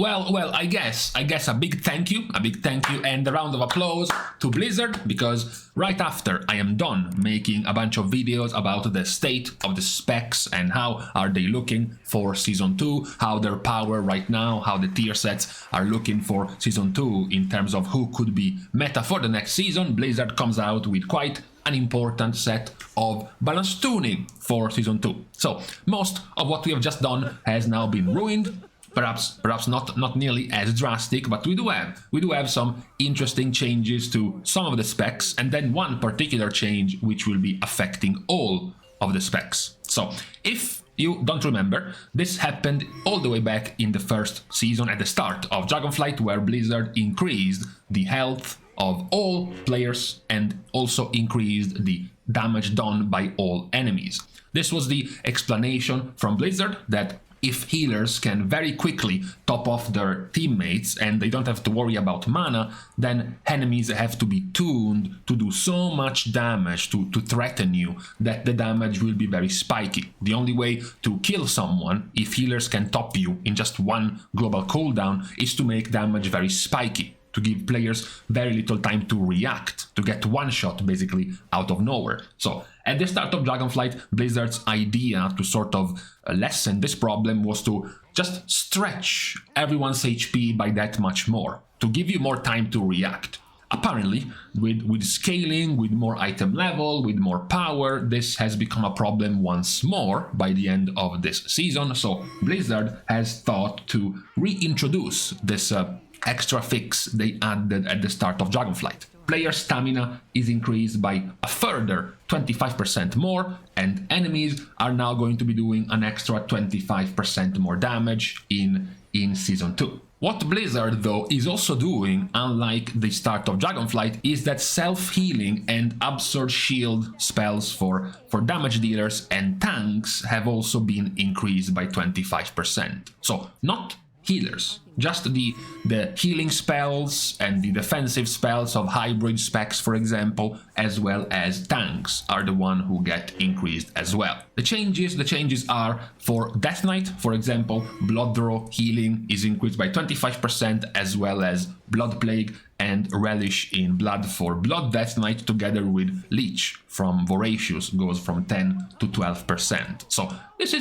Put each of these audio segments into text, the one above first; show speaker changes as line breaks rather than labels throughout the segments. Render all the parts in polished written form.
Well, I guess a big thank you, and a round of applause to Blizzard, because right after I am done making a bunch of videos about the state of the specs and how are they looking for Season 2, how their power right now, how the tier sets are looking for Season 2 in terms of who could be meta for the next season, Blizzard comes out with quite an important set of balance tuning for Season 2. So, most of what we have just done has now been ruined. Perhaps not nearly as drastic, but we do have some interesting changes to some of the specs, and then one particular change which will be affecting all of the specs. So if you don't remember, this happened all the way back in the first season at the start of Dragonflight, where Blizzard increased the health of all players and also increased the damage done by all enemies. This was the explanation from Blizzard that if healers can very quickly top off their teammates and they don't have to worry about mana, then enemies have to be tuned to do so much damage to threaten you that the damage will be very spiky. The only way to kill someone, if healers can top you in just one global cooldown, is to make damage very spiky, to give players very little time to react, to get one shot basically out of nowhere. So at the start of Dragonflight, Blizzard's idea to sort of lessen this problem was to just stretch everyone's HP by that much more, to give you more time to react. Apparently, with scaling, with more item level, with more power, this has become a problem once more by the end of this season, so Blizzard has thought to reintroduce this extra fix they added at the start of Dragonflight. Player stamina is increased by a further 25% more, and enemies are now going to be doing an extra 25% more damage in Season 2. What Blizzard, though, is also doing, unlike the start of Dragonflight, is that self-healing and Absurd Shield spells for damage dealers and tanks have also been increased by 25%. So, not healers, just the healing spells and the defensive spells of hybrid specs, for example, as well as tanks are the one who get increased as well. The changes are for Death Knight, for example, Blood Draw healing is increased by 25%, as well as Blood Plague and Relish in Blood for Blood Death Knight, together with Leech from Voracious goes from 10 to 12%. So this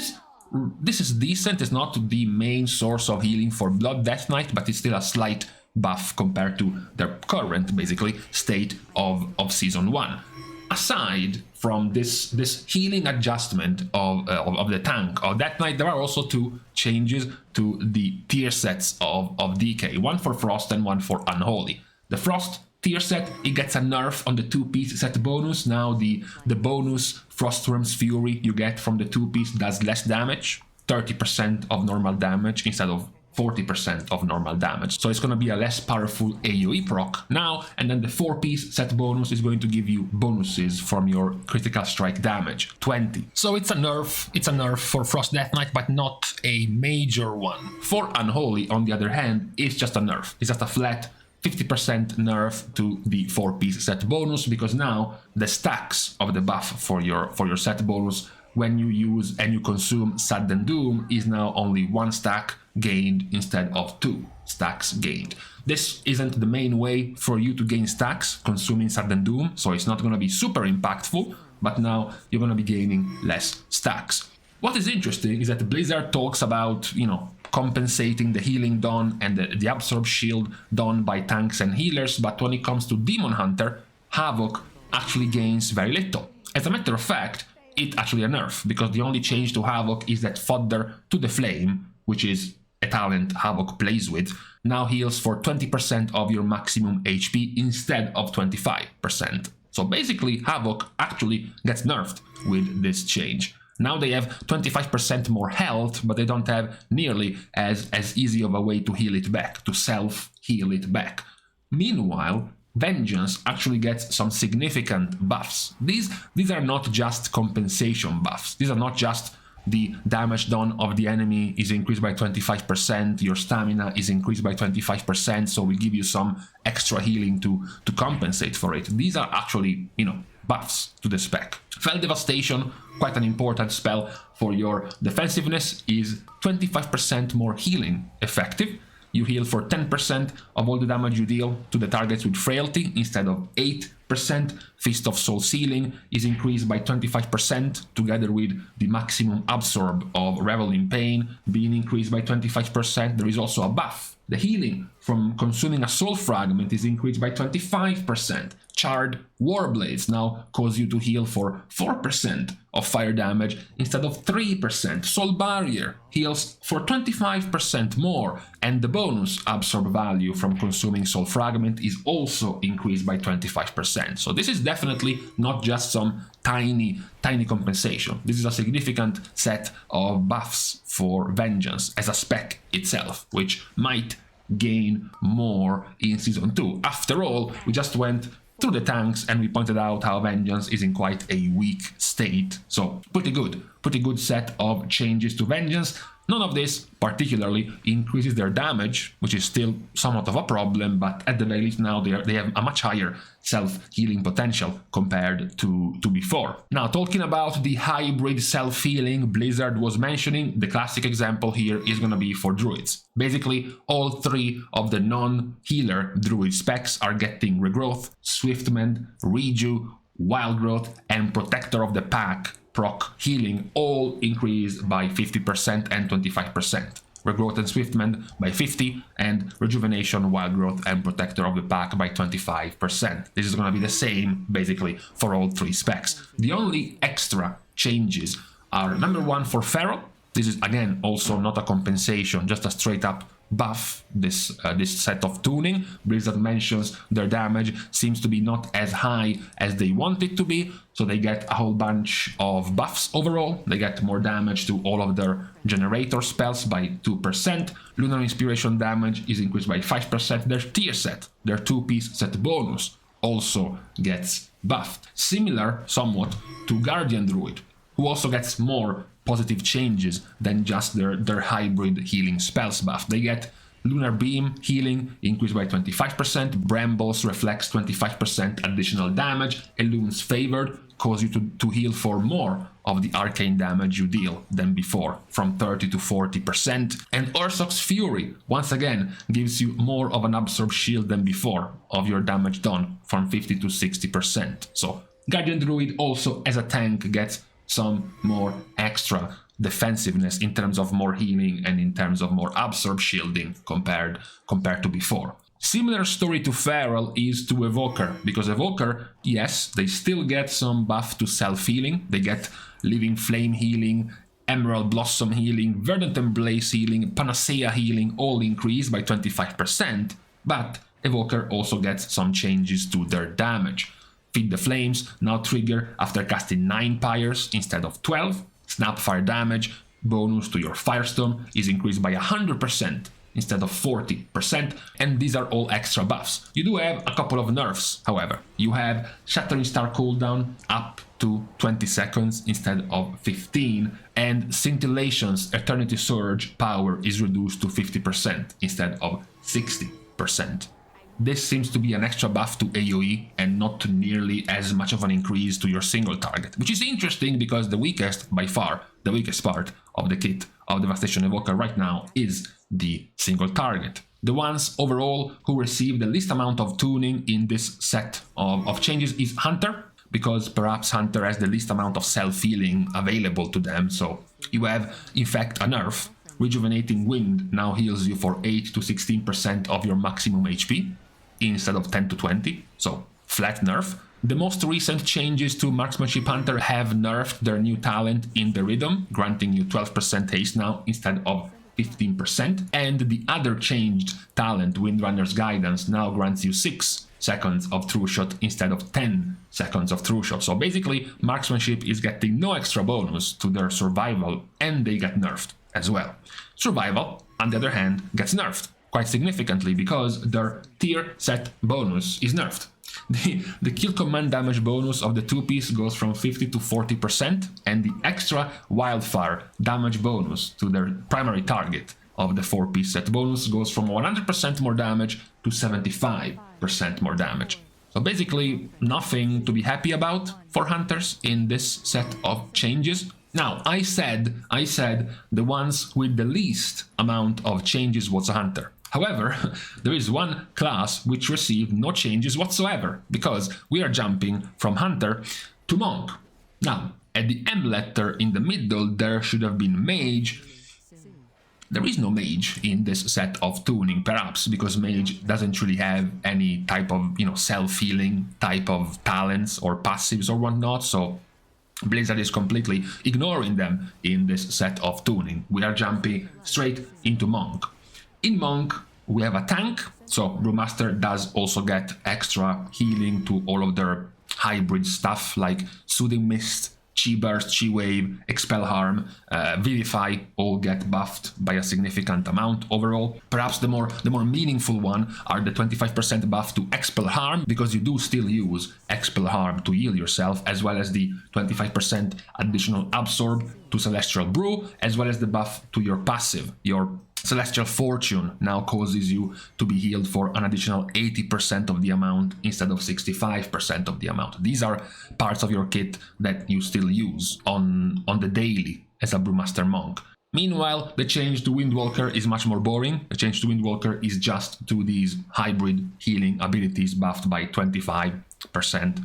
is decent. It's not the main source of healing for Blood Death Knight, but it's still a slight buff compared to their current, basically, state of Season 1. Aside from this healing adjustment of the tank of Death Knight, there are also two changes to the tier sets of DK, one for Frost and one for Unholy. The Frost tier set, it gets a nerf on the 2-piece set bonus. Now the bonus Frostworm's Fury you get from the 2-piece does less damage, 30% of normal damage instead of 40% of normal damage. So it's going to be a less powerful AoE proc now, and then the 4-piece set bonus is going to give you bonuses from your critical strike damage, 20. So it's a nerf for Frost Death Knight, but not a major one. For Unholy, on the other hand, it's just a nerf. It's just a flat 50% nerf to the 4-piece set bonus, because now the stacks of the buff for your set bonus when you use and you consume Sudden Doom is now only 1 stack gained instead of 2 stacks gained. This isn't the main way for you to gain stacks consuming Sudden Doom, so it's not going to be super impactful, but now you're going to be gaining less stacks. What is interesting is that Blizzard talks about, compensating the healing done and the Absorb Shield done by tanks and healers, but when it comes to Demon Hunter, Havoc actually gains very little. As a matter of fact, it's actually a nerf, because the only change to Havoc is that Fodder to the Flame, which is a talent Havoc plays with, now heals for 20% of your maximum HP instead of 25%. So basically, Havoc actually gets nerfed with this change. Now they have 25% more health, but they don't have nearly as easy of a way to heal it back, to self-heal it back. Meanwhile, Vengeance actually gets some significant buffs. These are not just compensation buffs. These are not just the damage done of the enemy is increased by 25%, your stamina is increased by 25%, so we give you some extra healing to compensate for it. These are actually, buffs to the spec. Fell Devastation, quite an important spell for your defensiveness, is 25% more healing effective, you heal for 10% of all the damage you deal to the targets with frailty instead of 8%. Fist of Soul Sealing is increased by 25%, together with the maximum absorb of Revel in Pain being increased by 25%. There is also a buff. The healing from consuming a soul fragment is increased by 25%. Charred Warblades now cause you to heal for 4% of fire damage instead of 3%. Soul Barrier heals for 25% more, and the bonus absorb value from consuming soul fragment is also increased by 25%. So this is definitely not just some tiny compensation. This is a significant set of buffs for Vengeance as a spec itself, which might gain more in Season 2. After all, we just went through the tanks and we pointed out how Vengeance is in quite a weak state. So pretty good set of changes to Vengeance. None of this particularly increases their damage, which is still somewhat of a problem, but at the very least now they have a much higher self-healing potential compared to before. Now, talking about the hybrid self-healing Blizzard was mentioning, the classic example here is going to be for Druids. Basically, all three of the non-healer Druid specs are getting Regrowth, Swiftmend, Reju, Wild Growth, and Protector of the Pack proc healing all increased by 50% and 25%. Regrowth and Swiftmend by 50%, and Rejuvenation, Wild Growth, and Protector of the Pack by 25%. This is going to be the same, basically, for all three specs. The only extra changes are, number one, for Feral. This is, again, also not a compensation, just a straight-up buff, this set of tuning. Blizzard mentions their damage seems to be not as high as they want it to be, so they get a whole bunch of buffs overall. They get more damage to all of their generator spells by 2%. Lunar Inspiration damage is increased by 5%. Their tier set, their 2-piece set bonus, also gets buffed. Similar somewhat to Guardian Druid, who also gets more positive changes than just their hybrid healing spells buff. They get Lunar Beam healing increased by 25%, Brambles reflects 25% additional damage, Ellune's Favored cause you to heal for more of the arcane damage you deal than before, from 30 to 40%, and Ursoc's Fury once again gives you more of an absorb shield than before of your damage done, from 50 to 60%. So Guardian Druid also as a tank gets some more extra defensiveness in terms of more healing and in terms of more absorb shielding compared to before. Similar story to Feral is to Evoker, because Evoker, yes, they still get some buff to self-healing. They get Living Flame healing, Emerald Blossom healing, Verdant Embrace healing, Panacea healing, all increased by 25%, but Evoker also gets some changes to their damage. Feed the Flames now trigger after casting 9 pyres instead of 12. Snapfire damage bonus to your Firestorm is increased by 100% instead of 40%, and these are all extra buffs. You do have a couple of nerfs, however. You have Shattering Star cooldown up to 20 seconds instead of 15, and Scintillation's Eternity Surge power is reduced to 50% instead of 60%. This seems to be an extra buff to AoE and not nearly as much of an increase to your single target, which is interesting because the weakest, by far, the weakest part of the kit of Devastation Evoker right now is the single target. The ones overall who receive the least amount of tuning in this set of changes is Hunter, because perhaps Hunter has the least amount of self-healing available to them. So you have, in fact, a nerf. Rejuvenating Wind now heals you for 8 to 16% of your maximum HP, instead of 10 to 20, so flat nerf. The most recent changes to Marksmanship Hunter have nerfed their new talent in the Rhythm, granting you 12% haste now instead of 15%, and the other changed talent, Windrunner's Guidance, now grants you 6 seconds of True Shot instead of 10 seconds of True Shot. So basically, Marksmanship is getting no extra bonus to their Survival, and they get nerfed as well. Survival, on the other hand, gets nerfed quite significantly because their tier set bonus is nerfed. The kill command damage bonus of the 2-piece goes from 50 to 40%, and the extra wildfire damage bonus to their primary target of the 4-piece set bonus goes from 100% more damage to 75% more damage. So basically nothing to be happy about for Hunters in this set of changes. Now, I said the ones with the least amount of changes was a Hunter. However, there is one class which received no changes whatsoever, because we are jumping from Hunter to Monk. Now, at the M letter in the middle there should have been Mage. There is no Mage in this set of tuning, perhaps because Mage doesn't really have any type of, self-healing type of talents or passives or whatnot, so Blizzard is completely ignoring them in this set of tuning. We are jumping straight into Monk. In Monk, we have a tank, so Brewmaster does also get extra healing to all of their hybrid stuff like Soothing Mist, Chi Burst, Chi Wave, Expel Harm, Vivify, all get buffed by a significant amount overall. Perhaps the more meaningful one are the 25% buff to Expel Harm, because you do still use Expel Harm to heal yourself, as well as the 25% additional Absorb to Celestial Brew, as well as the buff to your passive. Your Celestial Fortune now causes you to be healed for an additional 80% of the amount instead of 65% of the amount. These are parts of your kit that you still use on the daily as a Brewmaster Monk. Meanwhile, the change to Windwalker is much more boring. The change to Windwalker is just to these hybrid healing abilities buffed by 25%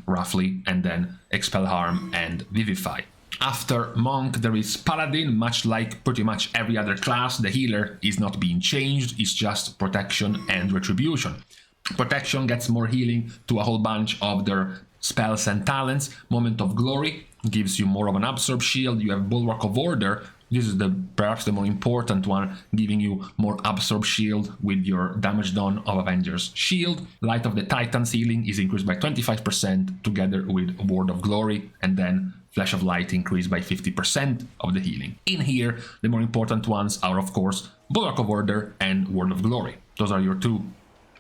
roughly, and then Expel Harm and Vivify. After Monk, there is Paladin. Much like pretty much every other class, the healer is not being changed, it's just Protection and Retribution. Protection gets more healing to a whole bunch of their spells and talents. Moment of Glory gives you more of an Absorb shield. You have Bulwark of Order. This is perhaps the more important one, giving you more Absorb shield with your damage done of Avenger's Shield. Light of the Titans healing is increased by 25% together with Word of Glory, and then Flash of Light increased by 50% of the healing. In here, the more important ones are, of course, Bulwark of Order and Word of Glory. Those are your two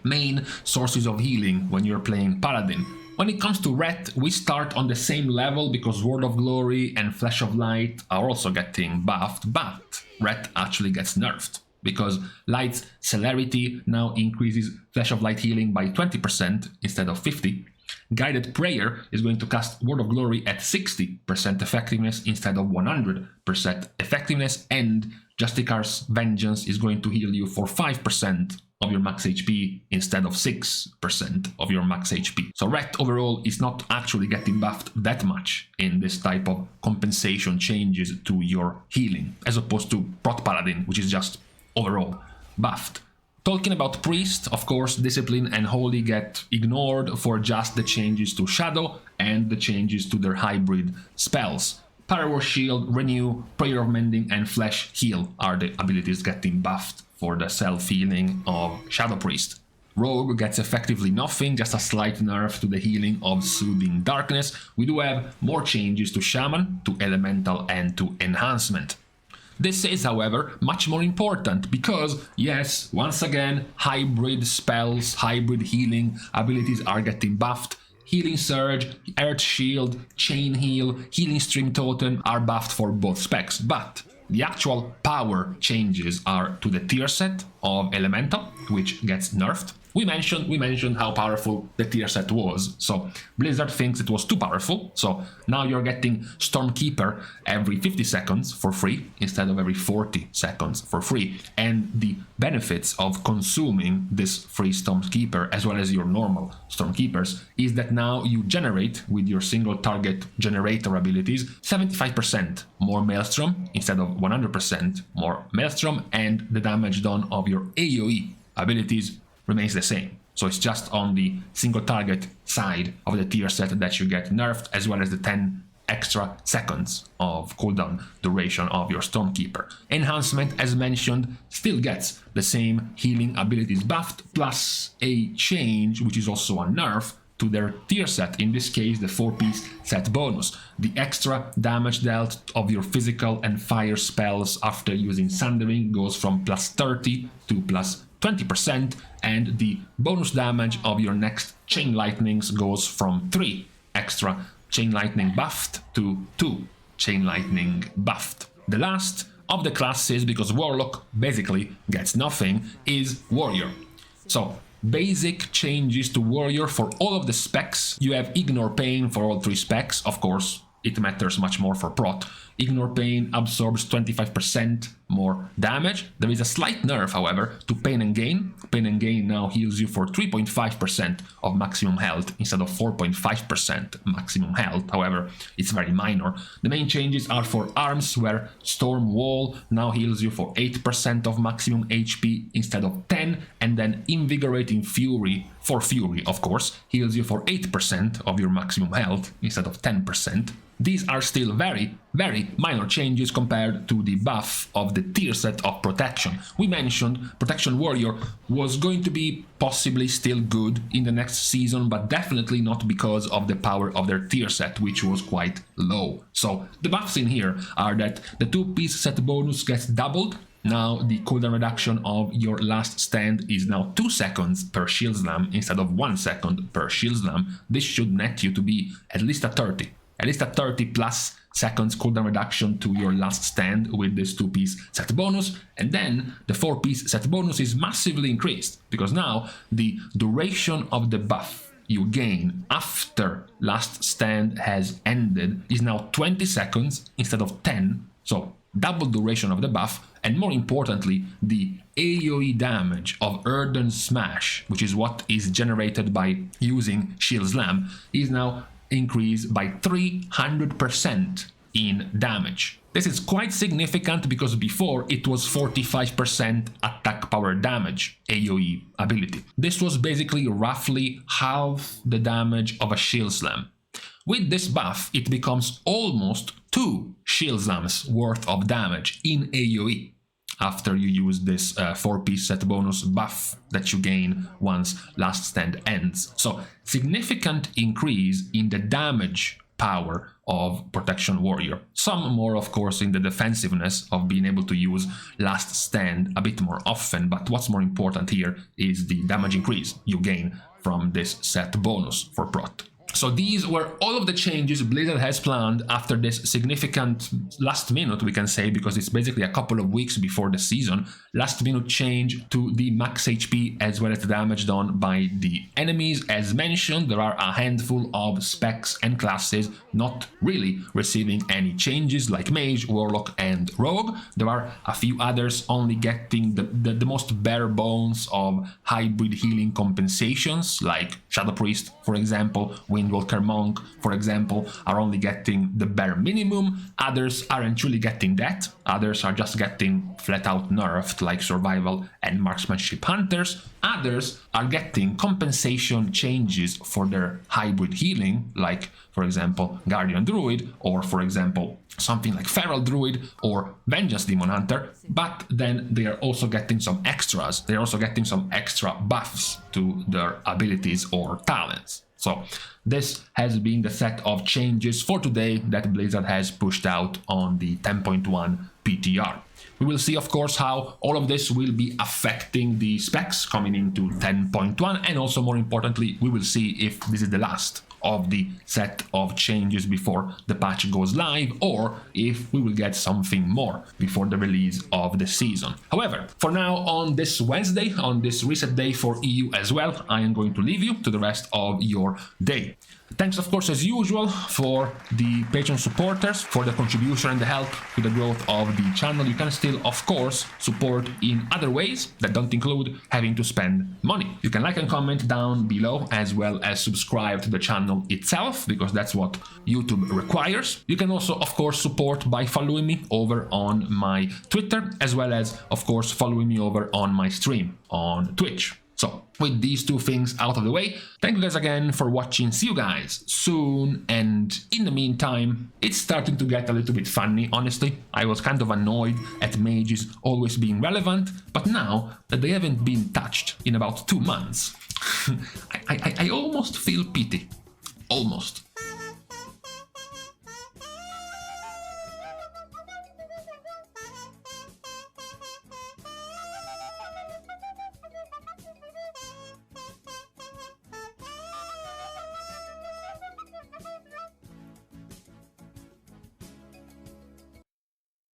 main sources of healing when you're playing Paladin. When it comes to Ret, we start on the same level because Word of Glory and Flash of Light are also getting buffed, but Ret actually gets nerfed, because Light's celerity now increases Flash of Light healing by 20% instead of 50%. Guided Prayer is going to cast Word of Glory at 60% effectiveness instead of 100% effectiveness, and Justicar's Vengeance is going to heal you for 5% of your max HP instead of 6% of your max HP. So Ret overall is not actually getting buffed that much in this type of compensation changes to your healing, as opposed to Prot Paladin, which is just overall buffed. Talking about Priest, of course, Discipline and Holy get ignored for just the changes to Shadow and the changes to their hybrid spells. Power Shield, Renew, Prayer of Mending, and Flesh Heal are the abilities getting buffed for the self-healing of Shadow Priest. Rogue gets effectively nothing, just a slight nerf to the healing of Soothing Darkness. We do have more changes to Shaman, to Elemental, and to Enhancement. This is, however, much more important because, yes, once again, hybrid spells, hybrid healing abilities are getting buffed. Healing Surge, Earth Shield, Chain Heal, Healing Stream Totem are buffed for both specs, but the actual power changes are to the tier set of Elemental, which gets nerfed. We mentioned how powerful the tier set was, so Blizzard thinks it was too powerful, so now you're getting Stormkeeper every 50 seconds for free instead of every 40 seconds for free, and the benefits of consuming this free Stormkeeper as well as your normal Stormkeepers is that now you generate with your single target generator abilities 75% more Maelstrom instead of 100% more Maelstrom, and the damage done of your AoE abilities remains the same. So it's just on the single target side of the tier set that you get nerfed, as well as the 10 extra seconds of cooldown duration of your Stormkeeper. Enhancement, as mentioned, still gets the same healing abilities buffed, plus a change, which is also a nerf, to their tier set, in this case the 4-piece set bonus. The extra damage dealt of your physical and fire spells after using Sundering goes from plus 30 to plus 20%, and the bonus damage of your next Chain Lightnings goes from 3 extra Chain Lightning buffed to 2 Chain Lightning buffed. The last of the classes, because Warlock basically gets nothing, is Warrior. So basic changes to Warrior for all of the specs. You have Ignore Pain for all 3 specs, of course. it matters much more for prot. Ignore Pain absorbs 25% more damage. There is a slight nerf, however, to Pain and Gain. Pain and Gain now heals you for 3.5% of maximum health instead of 4.5% maximum health. However, it's very minor. The main changes are for arms, where Storm Wall now heals you for 8% of maximum HP instead of 10, and then Invigorating Fury, for Fury of course, heals you for 8% of your maximum health instead of 10%. These are still very, very minor changes compared to the buff of the tier set of Protection. We mentioned Protection Warrior was going to be possibly still good in the next season, but definitely not because of the power of their tier set, which was quite low. So the buffs in here are that the 2-piece set bonus gets doubled. Now the cooldown reduction of your last stand is now 2 seconds per shield slam instead of 1 second per shield slam. This should net you to be at least a 30 plus seconds cooldown reduction to your last stand with this 2-piece set bonus. And then the 4-piece set bonus is massively increased, because now the duration of the buff you gain after last stand has ended is now 20 seconds instead of 10, so double duration of the buff. And more importantly, the AoE damage of Earthen Smash, which is what is generated by using Shield Slam, is now increased by 300% in damage. This is quite significant because before it was 45% attack power damage AoE ability. This was basically roughly half the damage of a Shield Slam. With this buff, it becomes almost 2 Shield Slams worth of damage in AoE after you use this 4-piece set bonus buff that you gain once last stand ends. So significant increase in the damage power of Protection Warrior. Some more, of course, in the defensiveness of being able to use last stand a bit more often, but what's more important here is the damage increase you gain from this set bonus for prot. So these were all of the changes Blizzard has planned after this significant last minute, we can say, because it's basically a couple of weeks before the season, last minute change to the max HP as well as the damage done by the enemies. As mentioned, there are a handful of specs and classes not really receiving any changes, like Mage, Warlock and Rogue. There are a few others only getting the most bare bones of hybrid healing compensations, like Shadow Priest, for example. Windwalker Monk, for example, are only getting the bare minimum. Others aren't truly getting that. Others are just getting flat out nerfed, like Survival and Marksmanship Hunters. Others are getting compensation changes for their hybrid healing, like, for example, Guardian Druid, or for example, something like Feral Druid or Vengeance Demon Hunter, but then they are also getting some extras. They're also getting some extra buffs to their abilities or talents. So this has been the set of changes for today that Blizzard has pushed out on the 10.1 PTR. We will see, of course, how all of this will be affecting the specs coming into 10.1, and also, more importantly, we will see if this is the last of the set of changes before the patch goes live, or if we will get something more before the release of the season. However, for now, on this Wednesday, on this reset day for EU as well, I am going to leave you to the rest of your day. Thanks, of course, as usual, for the Patreon supporters, for the contribution and the help to the growth of the channel. You can still, of course, support in other ways that don't include having to spend money. You can like and comment down below, as well as subscribe to the channel itself, because that's what YouTube requires. You can also, of course, support by following me over on my Twitter, as well as, of course, following me over on my stream on Twitch. So, with these two things out of the way, thank you guys again for watching. See you guys soon, and in the meantime, it's starting to get a little bit funny, honestly. I was kind of annoyed at mages always being relevant, but now that they haven't been touched in about 2 months, I almost feel pity. Almost.